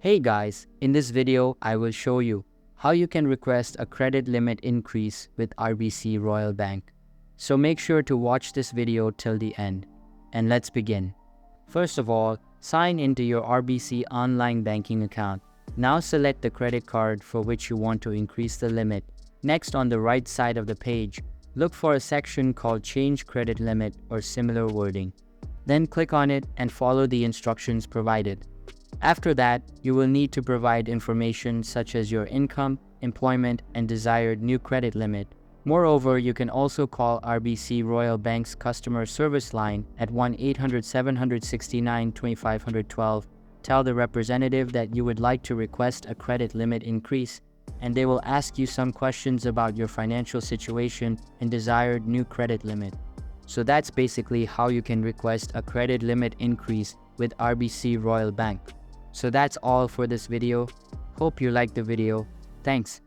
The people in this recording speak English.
Hey guys, in this video I will show you how you can request a credit limit increase with RBC Royal Bank. So make sure to watch this video till the end. And let's begin. First of all, sign into your RBC online banking account. Now select the credit card for which you want to increase the limit. Next, on the right side of the page, look for a section called Change Credit Limit or similar wording. Then click on it and follow the instructions provided. After that, you will need to provide information such as your income, employment, and desired new credit limit. Moreover, you can also call RBC Royal Bank's customer service line at 1-800-769-2512. Tell the representative that you would like to request a credit limit increase, and they will ask you some questions about your financial situation and desired new credit limit. So that's basically how you can request a credit limit increase with RBC Royal Bank. So that's all for this video. Hope you liked the video. Thanks.